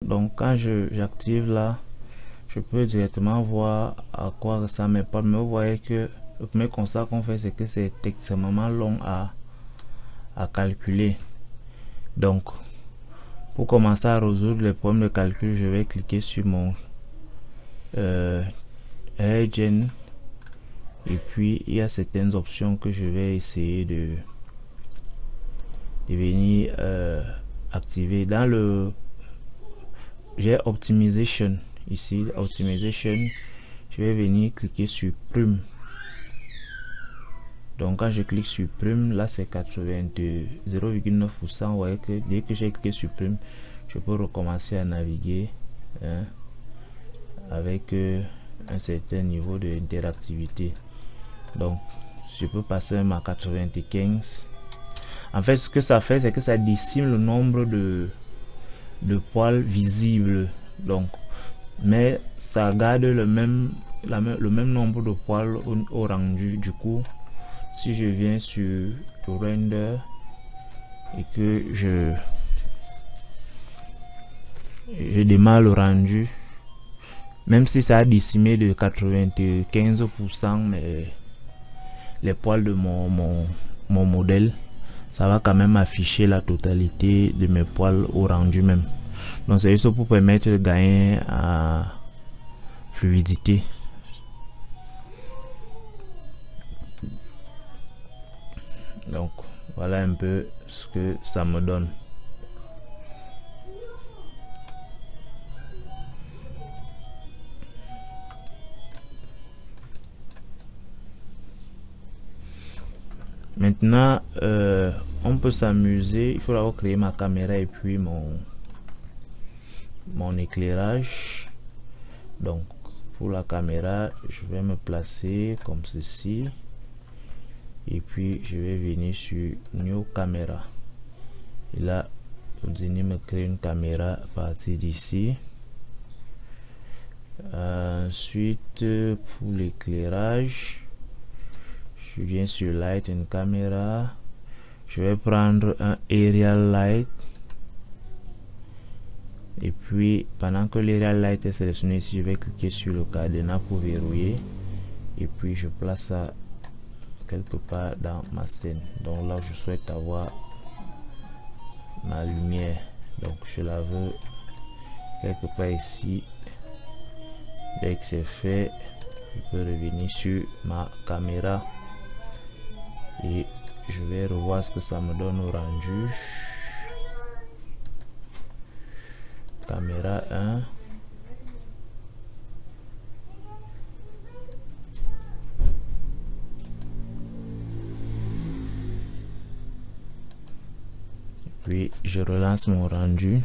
Donc quand j'active là, je peux directement voir à quoi ressemble mes poils. Mais vous voyez que le premier constat qu'on fait, c'est que c'est extrêmement long à calculer. Donc pour commencer à résoudre les problèmes de calcul, je vais cliquer sur mon Agent, et puis il y a certaines options que je vais essayer de venir activer. Dans le j'ai Optimization ici, Optimization, je vais venir cliquer sur Prime. Donc quand je clique sur Prime, là c'est 0,9%. Vous voyez que dès que j'ai cliqué sur Prime, je peux recommencer à naviguer avec un certain niveau d'interactivité. Donc je peux passer même à 95. En fait, ce que ça fait, c'est que ça décime le nombre de poils visibles. Donc, mais ça garde le même nombre de poils au rendu. Du coup, si je viens sur Render et que je démarre le rendu, même si ça a décimé de 95%, mais les poils de mon modèle, ça va quand même afficher la totalité de mes poils au rendu même. Donc c'est juste pour permettre de gagner à fluidité. Donc voilà un peu ce que ça me donne. Maintenant, on peut s'amuser. Il faut d'abord créer ma caméra et puis mon éclairage. Donc pour la caméra, je vais me placer comme ceci. Et puis je vais venir sur New Camera. Et là, vous allez me créer une caméra à partir d'ici. Ensuite, pour l'éclairage, je viens sur Light and Camera. Je vais prendre un Aerial Light. Et puis, pendant que l'Aerial Light est sélectionné ici, je vais cliquer sur le cadenas pour verrouiller. Et puis, je place ça quelque part dans ma scène. Donc là, je souhaite avoir ma lumière. Donc, je la veux quelque part ici. Dès que c'est fait, je peux revenir sur ma caméra. Et je vais revoir ce que ça me donne au rendu. Caméra 1. Puis je relance mon rendu.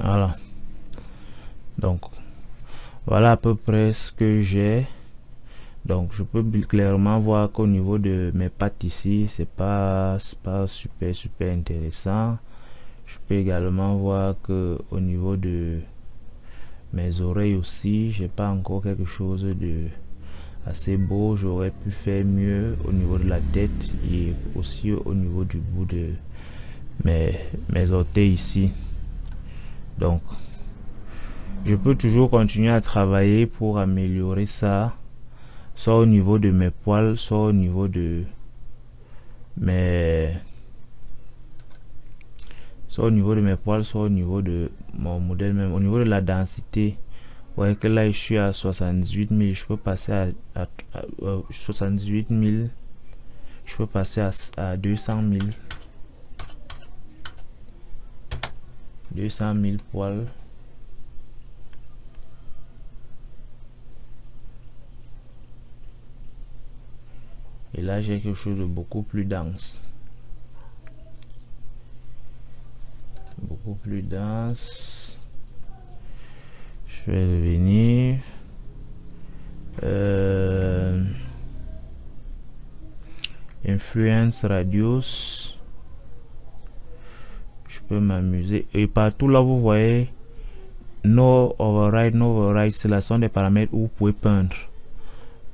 Voilà. Donc voilà à peu près ce que j'ai. Donc je peux clairement voir qu'au niveau de mes pattes ici, c'est pas super intéressant. Je peux également voir que au niveau de mes oreilles aussi, j'ai pas encore quelque chose de assez beau. J'aurais pu faire mieux au niveau de la tête et aussi au niveau du bout de mes orteils ici. Donc je peux toujours continuer à travailler pour améliorer ça, soit au niveau de mes poils, soit au niveau de mes poils, soit au niveau de mon modèle même, au niveau de la densité. Vous voyez que là je suis à 78 000, je peux passer à 78 000, je peux passer à 200 000 poils. Et là j'ai quelque chose de beaucoup plus dense. Je vais revenir. influence radius, je peux m'amuser. Et partout là vous voyez no override, ce sont des paramètres où vous pouvez peindre.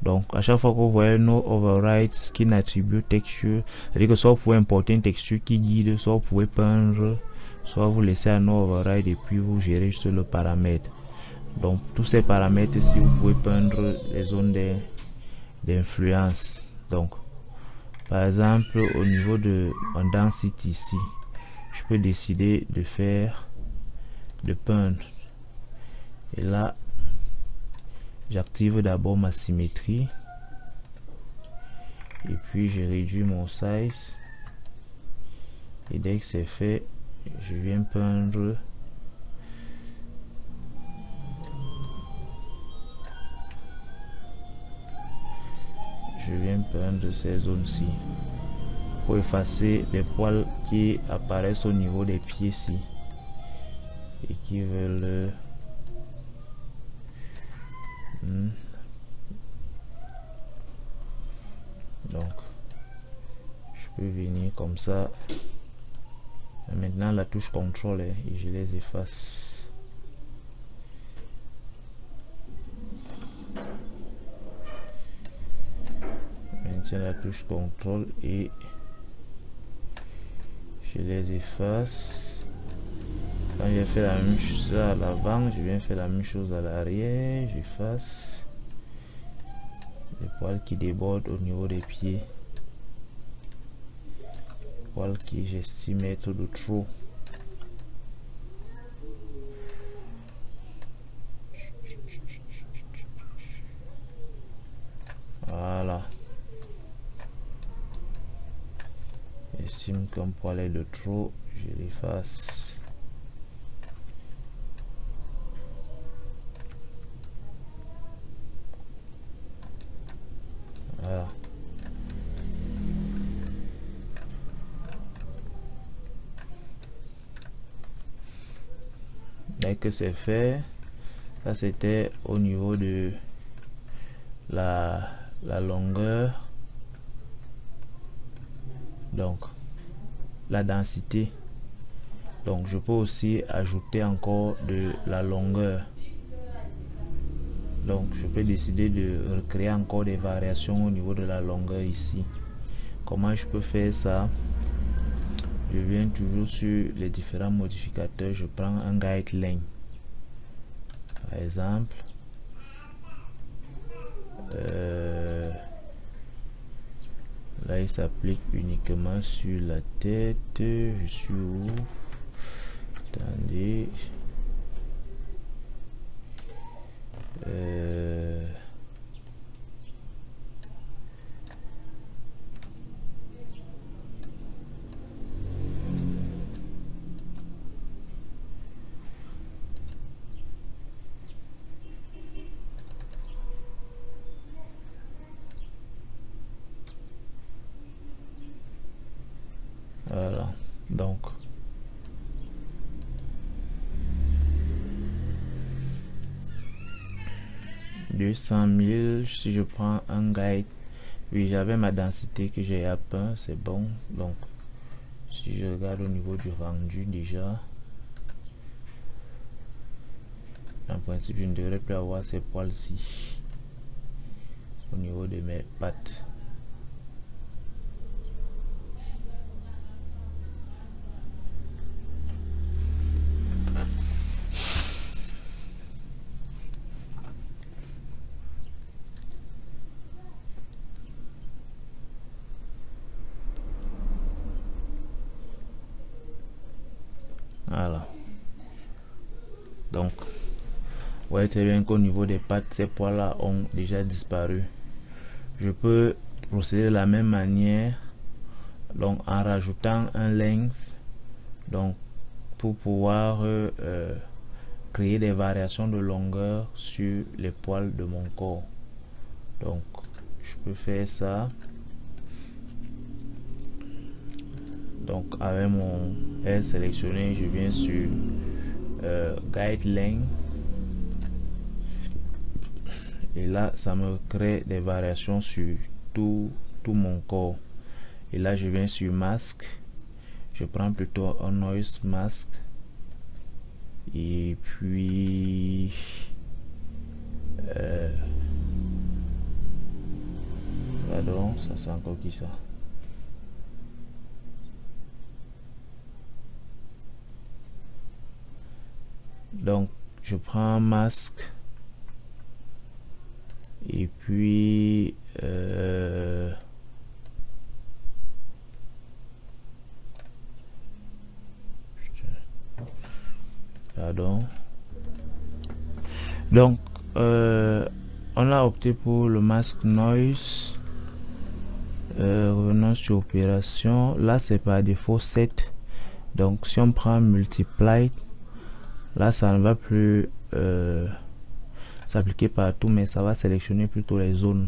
Donc à chaque fois que vous voyez no override skin attribute texture, c'est-à-dire que soit vous pouvez importer une texture qui guide, soit vous pouvez peindre, soit vous laissez à no override et puis vous gérez juste le paramètre. Donc tous ces paramètres ici vous pouvez peindre les zones d'influence. Donc par exemple au niveau de en density ici, je peux décider de peindre, et là j'active d'abord ma symétrie et puis je réduis mon size, et dès que c'est fait je viens peindre ces zones-ci pour effacer les poils qui apparaissent au niveau des pieds-ci et qui veulent donc je peux venir comme ça. Maintenant la touche contrôle et je les efface. Maintenant la touche contrôle et je les efface. Quand j'ai fait la même chose à l'avant, je viens faire la même chose à l'arrière. J'efface les poils qui débordent au niveau des pieds, les poils qui j'estime être de trop. Voilà, j'estime qu'un poil est de trop, je l'efface. Voilà. Dès que c'est fait, ça c'était au niveau de la longueur, donc la densité. Donc je peux aussi ajouter encore de la longueur. Donc je peux décider de recréer encore des variations au niveau de la longueur ici. Comment je peux faire ça? Je viens toujours sur les différents modificateurs, je prends un guide length par exemple. Là il s'applique uniquement sur la tête. Je suis où? Attendez. Voilà, donc $200 000 si je prends un guide. Oui, j'avais ma densité que j'ai à peint, c'est bon. Donc si je regarde au niveau du rendu, déjà en principe je ne devrais plus avoir ces poils-ci au niveau de mes pattes. Voilà, donc vous voyez très bien qu'au niveau des pattes, ces poils là ont déjà disparu. Je peux procéder de la même manière, donc en rajoutant un length, donc pour pouvoir créer des variations de longueur sur les poils de mon corps. Donc je peux faire ça. Donc avec mon R sélectionné, je viens sur guide length et là ça me crée des variations sur tout mon corps. Et là je viens sur masque, je prends plutôt un noise mask, et puis pardon, ça c'est encore qui ça? Donc je prends un masque et puis pardon. Donc on a opté pour le masque noise. Revenons sur opération. Là c'est par défaut 7. Donc si on prend multiply, là ça ne va plus s'appliquer partout, mais ça va sélectionner plutôt les zones.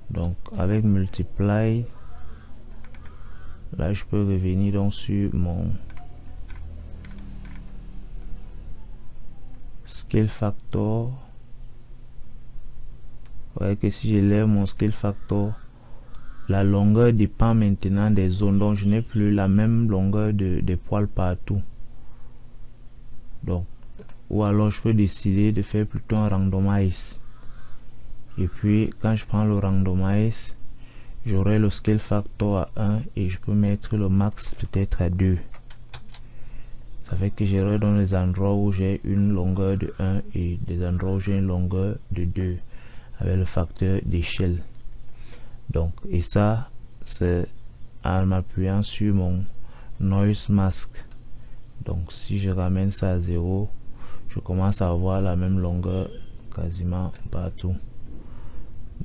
Donc avec multiply, là je peux revenir donc sur mon scale factor. Vous voyez que si je lève mon scale factor, la longueur dépend maintenant des zones, donc je n'ai plus la même longueur des poils partout. Donc, ou alors je peux décider de faire plutôt un randomize, et puis quand je prends le randomize, j'aurai le scale factor à 1 et je peux mettre le max peut-être à 2. Ça fait que j'aurai dans les endroits où j'ai une longueur de 1 et des endroits où j'ai une longueur de 2 avec le facteur d'échelle. Donc, et ça c'est en m'appuyant sur mon noise mask. Donc si je ramène ça à 0, je commence à avoir la même longueur quasiment partout.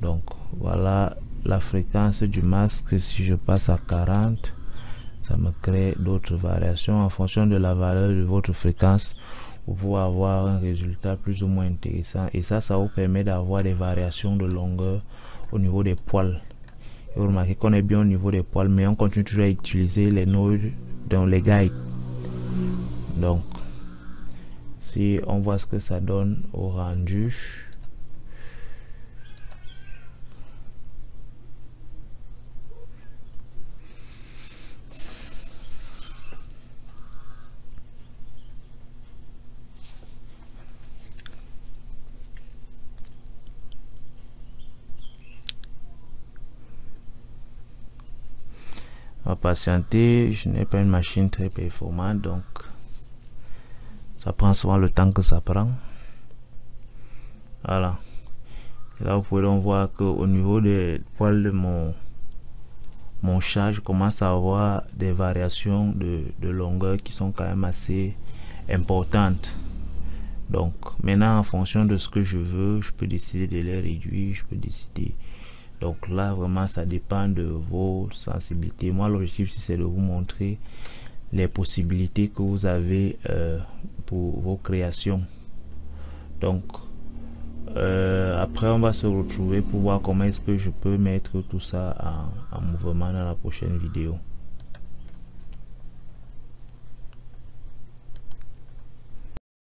Donc voilà la fréquence du masque. Si je passe à 40, ça me crée d'autres variations en fonction de la valeur de votre fréquence. Vous pouvez avoir un résultat plus ou moins intéressant, et ça vous permet d'avoir des variations de longueur au niveau des poils. Et vous remarquez qu'on est bien au niveau des poils, mais on continue toujours à utiliser les nodes dans les guides. Donc si on voit ce que ça donne au rendu, on va patienter. Je n'ai pas une machine très performante, donc ça prend souvent le temps que ça prend. Voilà. Et là vous pouvez donc voir que au niveau des poils de mon chat, je commence à avoir des variations de longueur qui sont quand même assez importantes. Donc maintenant, en fonction de ce que je veux, je peux décider de les réduire, je peux décider. Donc là vraiment ça dépend de vos sensibilités. Moi l'objectif c'est de vous montrer les possibilités que vous avez pour vos créations. Donc après on va se retrouver pour voir comment est-ce que je peux mettre tout ça en mouvement dans la prochaine vidéo.